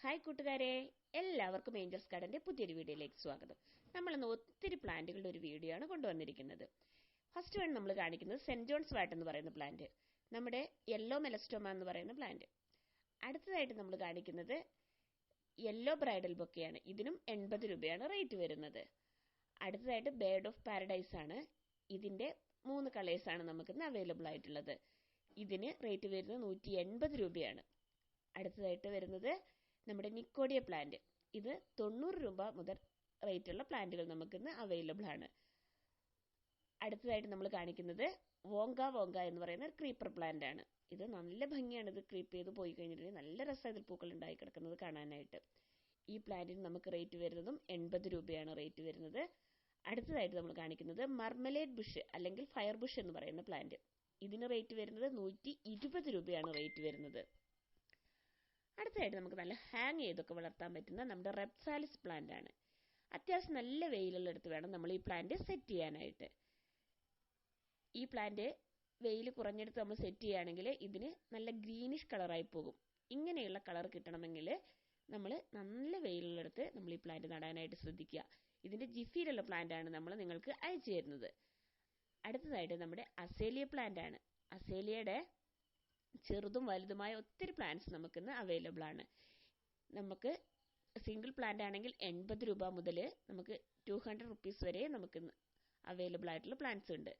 Hi കൂട്ടുകാരെ, എല്ലാവർക്കും Angeles ഗാർഡന്റെ പുതിയൊരു വീഡിയോയിലേക്ക് സ്വാഗതം. നമ്മൾ ഇന്ന് ഒത്തിരി പ്ലാന്റുകളുടെ ഒരു വീഡിയോ ആണ് കൊണ്ടുവന്നിരിക്കുന്നത്. ഫസ്റ്റ് വൺ നമ്മൾ കാണിക്കുന്നത് സെന്റ് ജോൺസ് വാട്ട് എന്ന് പറയുന്ന പ്ലാന്റ്, നമ്മുടെ യെല്ലോ മെലസ്റ്റോമ എന്ന് പറയുന്ന പ്ലാന്റ്. അടുത്തതായിട്ട് നമ്മൾ കാണിക്കുന്നത് യെല്ലോ ബ്രൈഡൽ ബൊക്കെയാണ്. ഇതിനും 80 രൂപയാണ് റേറ്റ് വരുന്നത്. അടുത്തതായിട്ട് ബേർഡ് ഓഫ് പാരഡൈസ് ആണ്. ഇതിന്റെ 3 കളേഴ്സാണ് നമുക്കിന്ന് അവൈലബിൾ ആയിട്ടുള്ളത്. ഇതിന് റേറ്റ് വരുന്നത് 180 രൂപയാണ്. അടുത്തതായിട്ട് വരുന്നത് നമ്മുടെ നിക്കോഡിയ പ്ലാന്റ്. ഇത് 90 രൂപ മുതൽ റേറ്റുള്ള പ്ലാന്റുകൾ നമുക്കിന്ന് അവൈലബിൾ ആണ്. അടുത്തതായിട്ട് നമ്മൾ കാണിക്കുന്നത് വോങ്ക എന്ന് പറയുന്ന ക്രീപ്പർ പ്ലാന്റ് ആണ്. ഇത് നല്ല ഭംഗിയാണ്. ഇത് ക്രീപ്പ് ചെയ്ത് പോയി കഴിഞ്ഞിട്ടുണ്ടെങ്കിൽ നല്ല രസം ഇതിൽ പൂക്കൾ ഉണ്ടായി കിടക്കുന്നത് കാണാനായിട്ട്. ഈ പ്ലാന്റിന് നമുക്ക് റേറ്റ് വരുന്നതും 80 രൂപയാണ് റേറ്റ് വരുന്നത്. അടുത്തതായിട്ട് നമ്മൾ കാണിക്കുന്നത് മർമലേഡ് ബുഷ് അല്ലെങ്കിൽ ഫയർ ബുഷ് എന്ന് പറയുന്ന പ്ലാന്റ്. ഇതിന് റേറ്റ് വരുന്നത് 120 രൂപയാണ് റേറ്റ് വരുന്നത്. അടുത്തതായിട്ട് നമുക്ക് നല്ല ഹാങ് ചെയ്തൊക്കെ വളർത്താൻ പറ്റുന്ന നമ്മുടെ റെപ്സാലിസ് പ്ലാന്റ് ആണ്. അത്യാവശ്യം നല്ല വെയിലുള്ള എടുത്ത് വേണം നമ്മൾ ഈ പ്ലാന്റ് സെറ്റ് ചെയ്യാനായിട്ട്. ഈ പ്ലാന്റ് വെയിൽ കുറഞ്ഞെടുത്ത് നമ്മൾ സെറ്റ് ചെയ്യുകയാണെങ്കിൽ ഇതിന് നല്ല ഗ്രീനിഷ് കളറായി പോകും. ഇങ്ങനെയുള്ള കളർ കിട്ടണമെങ്കിൽ നമ്മൾ നല്ല വെയിലുള്ളിടത്ത് നമ്മൾ ഈ പ്ലാന്റ് നടാനായിട്ട് ശ്രദ്ധിക്കുക. ഇതിന്റെ ജിഫിയിലുള്ള പ്ലാന്റ് ആണ് നമ്മൾ നിങ്ങൾക്ക് അയച്ചു തരുന്നത്. അടുത്തതായിട്ട് നമ്മുടെ അസേലിയ പ്ലാന്റ് ആണ്. അസേലിയയുടെ ചെറുതും വലുതുമായ ഒത്തിരി പ്ലാന്റ്സ് നമുക്കിന്ന് അവൈലബിൾ ആണ്. നമുക്ക് സിംഗിൾ പ്ലാന്റ് ആണെങ്കിൽ 80 രൂപ മുതൽ നമുക്ക് 200 റുപ്പീസ് വരെ നമുക്കിന്ന് അവൈലബിൾ ആയിട്ടുള്ള പ്ലാന്റ്സ് ഉണ്ട്.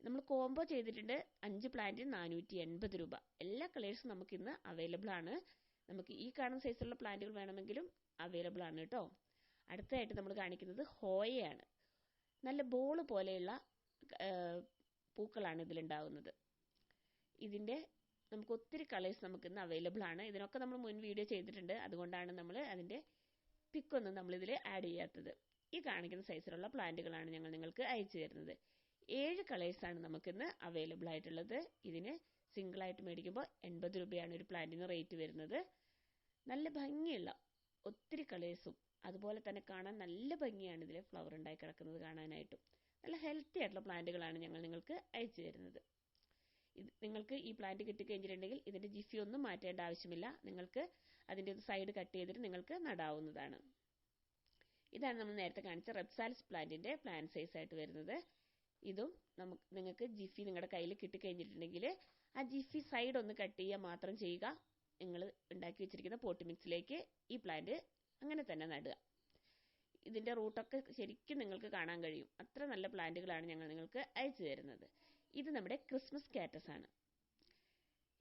നമ്മൾ കോംബോ ചെയ്തിട്ടുണ്ട്. 5 പ്ലാന്റിന് 480 രൂപ. എല്ലാ കളേഴ്സും നമുക്കിന്ന് അവൈലബിൾ ആണ്. നമുക്ക് ഈ കാണുന്ന സൈസുള്ള പ്ലാന്റുകൾ വേണമെങ്കിലും അവൈലബിൾ ആണ് കേട്ടോ. അടുത്തതായിട്ട് നമ്മൾ കാണിക്കുന്നത് ഹോയയാണ്. നല്ല ബോൾ പോലെയുള്ള പൂക്കളാണ് ഇതിലുണ്ടാവുന്നത്. ഇതിന്റെ നമുക്ക് ഒത്തിരി കളേഴ്സ് നമുക്കിന്ന് അവൈലബിൾ ആണ്. ഇതിനൊക്കെ നമ്മൾ മുൻ വീഡിയോ ചെയ്തിട്ടുണ്ട്. അതുകൊണ്ടാണ് നമ്മൾ അതിന്റെ പിക്കൊന്നും നമ്മളിതിൽ ആഡ് ചെയ്യാത്തത്. ഈ കാണിക്കുന്ന സൈസിലുള്ള പ്ലാന്റുകളാണ് ഞങ്ങൾ നിങ്ങൾക്ക് അയച്ചു തരുന്നത്. 7 കളേഴ്സാണ് നമുക്കിന്ന് അവൈലബിൾ ആയിട്ടുള്ളത്. ഇതിന് സിംഗിൾ ആയിട്ട് മേടിക്കുമ്പോൾ 80 രൂപയാണ് ഒരു പ്ലാന്റിന് റേറ്റ് വരുന്നത്. നല്ല ഭംഗിയുള്ള ഒത്തിരി കളേഴ്സും അതുപോലെ തന്നെ കാണാൻ നല്ല ഭംഗിയാണ് ഇതിൽ ഫ്ലവർ ഉണ്ടായി കിടക്കുന്നത് കാണാനായിട്ടും. നല്ല ഹെൽത്തി ആയിട്ടുള്ള പ്ലാന്റുകളാണ് ഞങ്ങൾ നിങ്ങൾക്ക് അയച്ചു തരുന്നത്. നിങ്ങൾക്ക് ഈ പ്ലാന്റ് കിട്ടിക്കഴിഞ്ഞിട്ടുണ്ടെങ്കിൽ ഇതിന്റെ ജിഫി ഒന്നും മാറ്റേണ്ട ആവശ്യമില്ല. നിങ്ങൾക്ക് അതിന്റെ സൈഡ് കട്ട് ചെയ്തിട്ട് നിങ്ങൾക്ക് നടാവുന്നതാണ്. ഇതാണ് നമ്മൾ നേരത്തെ കാണിച്ച റെപ്സാലിസ് പ്ലാന്റിന്റെ പ്ലാന്റ് സൈസ് ആയിട്ട് വരുന്നത്. ഇതും നിങ്ങൾക്ക് ജിഫി നിങ്ങളുടെ കയ്യിൽ കിട്ടിക്കഴിഞ്ഞിട്ടുണ്ടെങ്കിൽ ആ ജിഫി സൈഡ് ഒന്ന് കട്ട് ചെയ്യുക മാത്രം ചെയ്യുക. നിങ്ങൾ ഉണ്ടാക്കി വെച്ചിരിക്കുന്ന പോട്ട് മിക്സിലേക്ക് ഈ പ്ലാന്റ് അങ്ങനെ തന്നെ നടുക. ഇതിന്റെ റൂട്ടൊക്കെ ശരിക്കും നിങ്ങൾക്ക് കാണാൻ കഴിയും. അത്ര നല്ല പ്ലാന്റുകളാണ് ഞങ്ങൾ നിങ്ങൾക്ക് അയച്ചു തരുന്നത്. ഇത് നമ്മുടെ ക്രിസ്മസ് കാറ്റസ് ആണ്.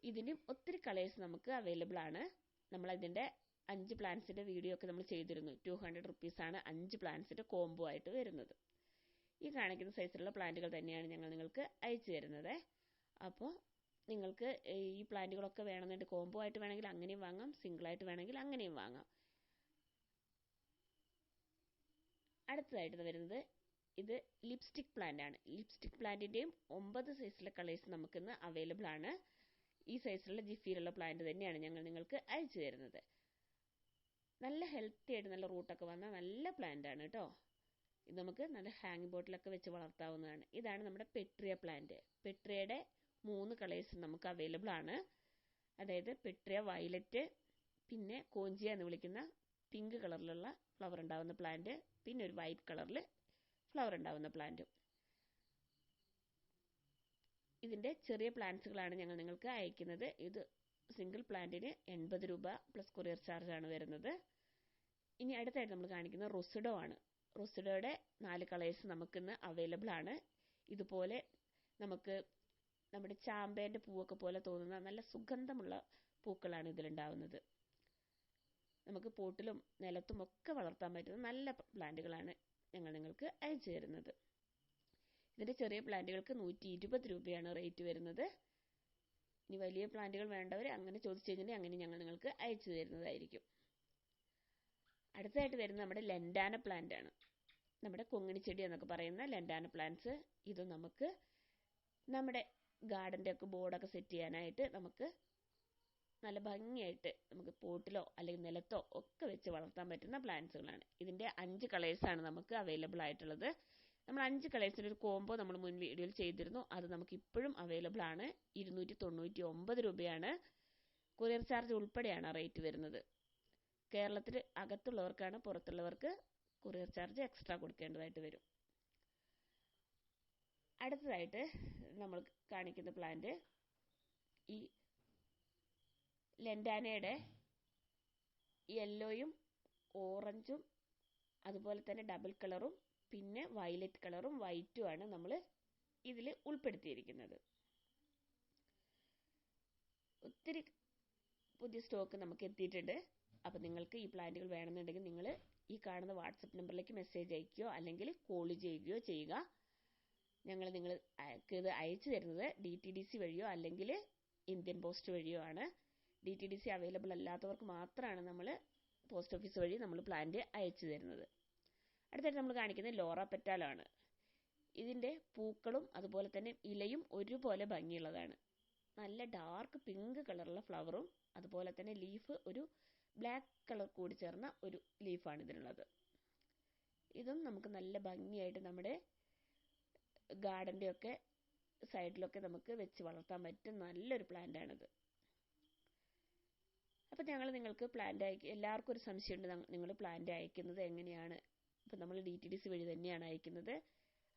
ഇതിനും ഒത്തിരി കളേഴ്സ് നമുക്ക് അവൈലബിൾ ആണ്. നമ്മൾ ഇതിന്റെ 5 പ്ലാന്റ്സിന്റെ വീഡിയോ ഒക്കെ നമ്മൾ ചെയ്തിരുന്നു. 200 റുപ്പീസ് ആണ് 5 പ്ലാന്റ്സിന്റെ കോംബോ ആയിട്ട് വരുന്നത്. ഈ കാണിക്കുന്ന സൈസിലുള്ള പ്ലാന്റുകൾ തന്നെയാണ് ഞങ്ങൾ നിങ്ങൾക്ക് അയച്ചു തരുന്നത്. അപ്പോൾ നിങ്ങൾക്ക് ഈ പ്ലാന്റുകളൊക്കെ വേണമെന്നുണ്ട് കോംബോ ആയിട്ട് വേണമെങ്കിൽ അങ്ങനെയും വാങ്ങാം, സിംഗിൾ ആയിട്ട് വേണമെങ്കിൽ അങ്ങനെയും വാങ്ങാം. അടുത്തതായിട്ട് വരുന്നത് ഇത് ലിപ്സ്റ്റിക് പ്ലാന്റ് ആണ്. ലിപ്സ്റ്റിക് പ്ലാന്റിന്റെയും 9 സൈസിലെ കളേഴ്സ് നമുക്കിന്ന് അവൈലബിൾ ആണ്. ഈ സൈസിലുള്ള ജിഫിയിലുള്ള പ്ലാന്റ് തന്നെയാണ് ഞങ്ങൾ നിങ്ങൾക്ക് അയച്ചു തരുന്നത്. നല്ല ഹെൽത്തി ആയിട്ട് നല്ല റൂട്ടൊക്കെ വന്ന നല്ല പ്ലാന്റ് ആണ് കേട്ടോ. ഇത് നമുക്ക് നല്ല ഹാങ്ങിങ് ബോട്ടിലൊക്കെ വെച്ച് വളർത്താവുന്നതാണ്. ഇതാണ് നമ്മുടെ പെട്രിയ പ്ലാന്റ്. പെട്രിയയുടെ 3 കളേഴ്സ് നമുക്ക് അവൈലബിൾ ആണ്. അതായത് പെട്രിയ വയലറ്റ്, പിന്നെ കോഞ്ചിയ എന്ന് വിളിക്കുന്ന പിങ്ക് കളറിലുള്ള ഫ്ലവർ ഉണ്ടാവുന്ന പ്ലാന്റ്, പിന്നെ ഒരു വൈറ്റ് കളറിൽ ഫ്ലവർ ഉണ്ടാവുന്ന പ്ലാന്റും. ഇതിന്റെ ചെറിയ പ്ലാന്റ്സുകളാണ് ഞങ്ങൾ നിങ്ങൾക്ക് അയക്കുന്നത്. ഇത് സിംഗിൾ പ്ലാന്റിന് 80 രൂപ പ്ലസ് കൊറിയർ ചാർജ് ആണ് വരുന്നത്. ഇനി അടുത്തായിട്ട് നമ്മൾ കാണിക്കുന്നത് റൊസിഡോ ആണ്. റൊസിഡോയുടെ 4 കളേഴ്സ് നമുക്കിന്ന് അവൈലബിൾ ആണ്. ഇതുപോലെ നമുക്ക് നമ്മുടെ ചാമ്പേന്റെ പൂവൊക്കെ പോലെ തോന്നുന്ന നല്ല സുഗന്ധമുള്ള പൂക്കളാണ് ഇതിലുണ്ടാവുന്നത്. നമുക്ക് പോട്ടിലും നിലത്തും ഒക്കെ വളർത്താൻ പറ്റുന്ന നല്ല പ്ലാന്റുകളാണ് ഞങ്ങൾ നിങ്ങൾക്ക് അയച്ചു തരുന്നത്. ഇതിന്റെ ചെറിയ പ്ലാന്റുകൾക്ക് 120 രൂപയാണ് റേറ്റ് വരുന്നത്. ഇനി വലിയ പ്ലാന്റുകൾ വേണ്ടവർ അങ്ങനെ ചോദിച്ചു കഴിഞ്ഞാൽ അങ്ങനെ ഞങ്ങൾ നിങ്ങൾക്ക് അയച്ചു തരുന്നതായിരിക്കും. അടുത്തതായിട്ട് വരുന്നത് നമ്മുടെ ലെൻഡാന പ്ലാന്റ് ആണ്. നമ്മുടെ കൊങ്ങിണിച്ചെടി എന്നൊക്കെ പറയുന്ന ലെൻഡാന പ്ലാന്റ്സ്. ഇത് നമുക്ക് നമ്മുടെ ഗാർഡന്റെ ഒക്കെ ബോർഡൊക്കെ സെറ്റ് ചെയ്യാനായിട്ട് നമുക്ക് നല്ല ഭംഗിയായിട്ട് നമുക്ക് പോട്ടിലോ അല്ലെങ്കിൽ നിലത്തോ ഒക്കെ വെച്ച് വളർത്താൻ പറ്റുന്ന പ്ലാന്റ്സുകളാണ്. ഇതിന്റെ 5 കളേഴ്സാണ് നമുക്ക് അവൈലബിൾ ആയിട്ടുള്ളത്. നമ്മൾ 5 കളേഴ്സിന്റെ ഒരു കോംബോ നമ്മൾ മുൻ വീഡിയോയിൽ ചെയ്തിരുന്നു. അത് നമുക്ക് ഇപ്പോഴും അവൈലബിൾ ആണ്. 299 രൂപയാണ്. കൊറിയർ ചാർജ് ഉൾപ്പെടെയാണ് റേറ്റ് വരുന്നത്. കേരളത്തിൽ അകത്തുള്ളവർക്കാണ്, പുറത്തുള്ളവർക്ക് കൊറിയർ ചാർജ് എക്സ്ട്രാ കൊടുക്കേണ്ടതായിട്ട് വരും. അടുത്തതായിട്ട് നമ്മൾ കാണിക്കുന്ന പ്ലാന്റ് ഈ ലെൻഡാനയുടെ യെല്ലോയും ഓറഞ്ചും അതുപോലെ തന്നെ ഡബിൾ കളറും പിന്നെ വയലറ്റ് കളറും വൈറ്റും ആണ് നമ്മൾ ഇതിൽ ഉൾപ്പെടുത്തിയിരിക്കുന്നത്. ഒത്തിരി പുതിയ സ്റ്റോക്ക് നമുക്ക് എത്തിയിട്ടുണ്ട്. അപ്പോൾ നിങ്ങൾക്ക് ഈ പ്ലാന്റുകൾ വേണമെന്നുണ്ടെങ്കിൽ നിങ്ങൾ ഈ കാണുന്ന വാട്സപ്പ് നമ്പറിലേക്ക് മെസ്സേജ് അയക്കുകയോ അല്ലെങ്കിൽ കോൾ ചെയ്യുകയോ ചെയ്യുക. ഞങ്ങൾ നിങ്ങൾക്ക് ഇത് അയച്ചു തരുന്നത് DTDC വഴിയോ അല്ലെങ്കിൽ ഇന്ത്യൻ പോസ്റ്റ് വഴിയോ ആണ്. DTDC അവൈലബിൾ അല്ലാത്തവർക്ക് മാത്രമാണ് നമ്മൾ പോസ്റ്റ് ഓഫീസ് വഴി നമ്മൾ പ്ലാന്റ് അയച്ചു തരുന്നത്. അടുത്തായിട്ട് നമ്മൾ കാണിക്കുന്നത് ലോറ പെറ്റാലാണ്. ഇതിൻ്റെ പൂക്കളും അതുപോലെ തന്നെ ഇലയും ഒരുപോലെ ഭംഗിയുള്ളതാണ്. നല്ല ഡാർക്ക് പിങ്ക് കളറുള്ള ഫ്ലവറും അതുപോലെ തന്നെ ലീഫ് ഒരു ബ്ലാക്ക് കളർ കൂടി ചേർന്ന ഒരു ലീഫാണ് ഇതിനുള്ളത്. ഇതും നമുക്ക് നല്ല ഭംഗിയായിട്ട് നമ്മുടെ ഗാർഡൻ്റെ ഒക്കെ സൈഡിലൊക്കെ നമുക്ക് വെച്ച് വളർത്താൻ പറ്റും നല്ലൊരു പ്ലാന്റ് ആണിത്. അപ്പോൾ ഞങ്ങൾ നിങ്ങൾക്ക് പ്ലാന്റ് എല്ലാവർക്കും ഒരു സംശയമുണ്ട്, നിങ്ങൾ പ്ലാന്റ് അയക്കുന്നത് എങ്ങനെയാണ്. അപ്പോൾ നമ്മൾ DTDC വഴി തന്നെയാണ് അയക്കുന്നത്.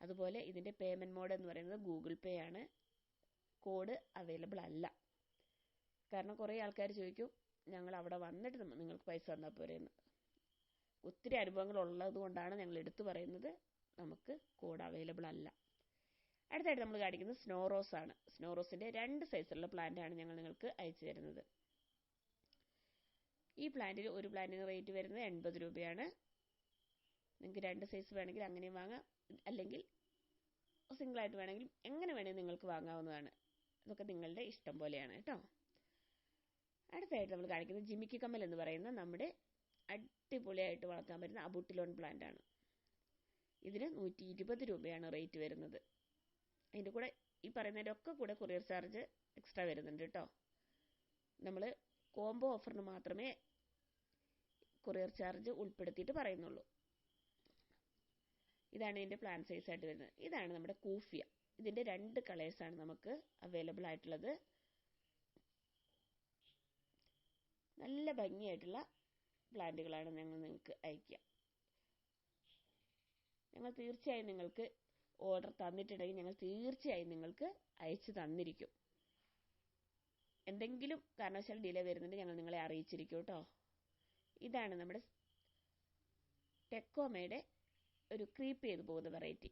അതുപോലെ ഇതിൻ്റെ പേയ്മെൻറ്റ് മോഡ് എന്ന് പറയുന്നത് ഗൂഗിൾ പേ ആണ്. കോഡ് അവൈലബിൾ അല്ല. കാരണം കുറേ ആൾക്കാർ ചോദിക്കും ഞങ്ങൾ അവിടെ വന്നിട്ട് നിങ്ങൾക്ക് പൈസ തന്നാൽ പോരെയെന്ന്. ഒത്തിരി അനുഭവങ്ങൾ ഉള്ളത് കൊണ്ടാണ് ഞങ്ങൾ എടുത്തു പറയുന്നത് നമുക്ക് കോഡ് അവൈലബിൾ അല്ല. അടുത്തായിട്ട് നമ്മൾ കാണിക്കുന്നത് സ്നോ റോസ് ആണ്. സ്നോ റോസിൻ്റെ 2 സൈസുള്ള പ്ലാന്റ് ആണ് ഞങ്ങൾ നിങ്ങൾക്ക് അയച്ചു തരുന്നത്. ഈ പ്ലാന്റിന് ഒരു പ്ലാന്റിന് റേറ്റ് വരുന്നത് 80 രൂപയാണ്. നിങ്ങൾക്ക് 2 സൈസ് വേണമെങ്കിൽ അങ്ങനെയും വാങ്ങാം, അല്ലെങ്കിൽ സിംഗിളായിട്ട് വേണമെങ്കിൽ എങ്ങനെ വേണമെങ്കിൽ നിങ്ങൾക്ക് വാങ്ങാവുന്നതാണ്. അതൊക്കെ നിങ്ങളുടെ ഇഷ്ടം പോലെയാണ് കേട്ടോ. അടുത്തായിട്ട് നമ്മൾ കാണിക്കുന്നത് ജിമിക്കി കമ്മൽ എന്ന് പറയുന്ന നമ്മുടെ അടിപൊളിയായിട്ട് വളർത്താൻ പറ്റുന്ന അബൂട്ടിലോൺ പ്ലാന്റ് ആണ്. ഇതിന് 120 രൂപയാണ് റേറ്റ് വരുന്നത്. അതിൻ്റെ കൂടെ ഈ പറയുന്നതിൻ്റെ ഒക്കെ കൂടെ കൊറിയർ ചാർജ് എക്സ്ട്രാ വരുന്നുണ്ട് കേട്ടോ. നമ്മൾ കോംബോ ഓഫറിന് മാത്രമേ കൊറിയർ ചാർജ് ഉൾപ്പെടുത്തിയിട്ട് പറയുന്നുള്ളൂ. ഇതാണ് ഇതിൻ്റെ പ്ലാന്റ് സൈസായിട്ട് വരുന്നത്. ഇതാണ് നമ്മുടെ കൂഫിയ. ഇതിൻ്റെ 2 കളേഴ്സാണ് നമുക്ക് അവൈലബിൾ ആയിട്ടുള്ളത്. നല്ല ഭംഗിയായിട്ടുള്ള പ്ലാന്റുകളാണ് ഞങ്ങൾ നിങ്ങൾക്ക് അയക്കുക. ഞങ്ങൾ തീർച്ചയായും നിങ്ങൾക്ക് ഓർഡർ തന്നിട്ടുണ്ടെങ്കിൽ ഞങ്ങൾ തീർച്ചയായും നിങ്ങൾക്ക് അയച്ചു തന്നിരിക്കും. എന്തെങ്കിലും കാരണവശാൽ ഡിലേ വരുന്നുണ്ട് ഞങ്ങൾ നിങ്ങളെ അറിയിച്ചിരിക്കും കേട്ടോ. ഇതാണ് നമ്മുടെ ടെക്കോമയുടെ ഒരു ക്രീപ്പ് ചെയ്ത് പോകുന്ന വെറൈറ്റി.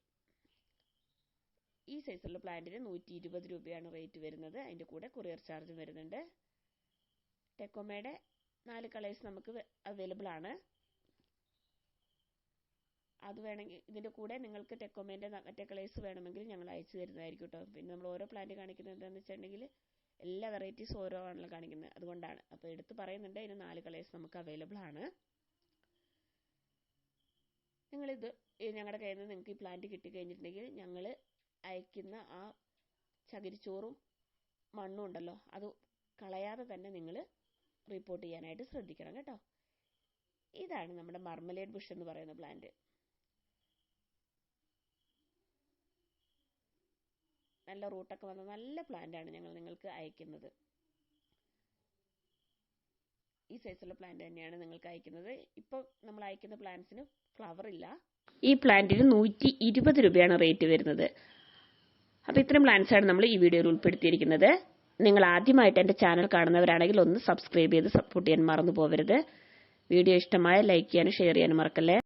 ഈ സൈസുള്ള പ്ലാന്റിന് 120 രൂപയാണ് റേറ്റ് വരുന്നത്. അതിൻ്റെ കൂടെ കൊറിയർ ചാർജും വരുന്നുണ്ട്. ടെക്കോമയുടെ 4 കളേഴ്സ് നമുക്ക് അവൈലബിൾ ആണ്. അത് വേണമെങ്കിൽ ഇതിൻ്റെ കൂടെ നിങ്ങൾക്ക് ടെക്കോമേൻ്റെ മറ്റേ കളേഴ്സ് വേണമെങ്കിൽ ഞങ്ങൾ അയച്ചു തരുന്നതായിരിക്കും കേട്ടോ. പിന്നെ നമ്മൾ ഓരോ പ്ലാന്റ് കാണിക്കുന്നത് എന്താണെന്ന് വെച്ചിട്ടുണ്ടെങ്കിൽ എല്ലാ വെറൈറ്റീസ് ഓരോ ആണല്ലോ കാണിക്കുന്നത്, അതുകൊണ്ടാണ്. അപ്പോൾ എടുത്ത് പറയുന്നുണ്ട് ഇതിന് 4 കളേഴ്സ് നമുക്ക് അവൈലബിൾ ആണ്. നിങ്ങളിത് ഞങ്ങളുടെ കയ്യിൽ നിന്ന് നിങ്ങൾക്ക് ഈ പ്ലാന്റ് കിട്ടിക്കഴിഞ്ഞിട്ടുണ്ടെങ്കിൽ ഞങ്ങൾ അയക്കുന്ന ആ ചകിരിച്ചോറും മണ്ണും ഉണ്ടല്ലോ അത് കളയാതെ തന്നെ നിങ്ങൾ റിപ്പോർട്ട് ചെയ്യാനായിട്ട് ശ്രദ്ധിക്കണം കേട്ടോ. ഇതാണ് നമ്മുടെ മർമലേഡ് ബുഷ് എന്ന് പറയുന്ന പ്ലാന്റ്. നല്ല റൂട്ടൊക്കെ വന്ന നല്ല പ്ലാന്റാണ് ഞങ്ങൾ നിങ്ങൾക്ക് അയക്കുന്നത്. ഈ സൈസുള്ള പ്ലാന്റ് തന്നെയാണ് നിങ്ങൾക്ക് അയക്കുന്നത്. ഇപ്പോൾ നമ്മൾ അയക്കുന്ന പ്ലാന്റ്സിന് ഫ്ലവർ ഇല്ല. ഈ പ്ലാന്റിന് 120 രൂപയാണ് റേറ്റ് വരുന്നത്. അപ്പോൾ ഇത്രയും പ്ലാന്റ്സാണ് നമ്മൾ ഈ വീഡിയോയിൽ ഉൾപ്പെടുത്തിയിരിക്കുന്നത്. നിങ്ങൾ ആദ്യമായിട്ട് എൻ്റെ ചാനൽ കാണുന്നവരാണെങ്കിൽ ഒന്ന് സബ്സ്ക്രൈബ് ചെയ്ത് സപ്പോർട്ട് ചെയ്യാൻ മറന്നു പോകരുത്. വീഡിയോ ഇഷ്ടമായ ലൈക്ക് ചെയ്യാനും ഷെയർ ചെയ്യാനും മറക്കല്ലേ.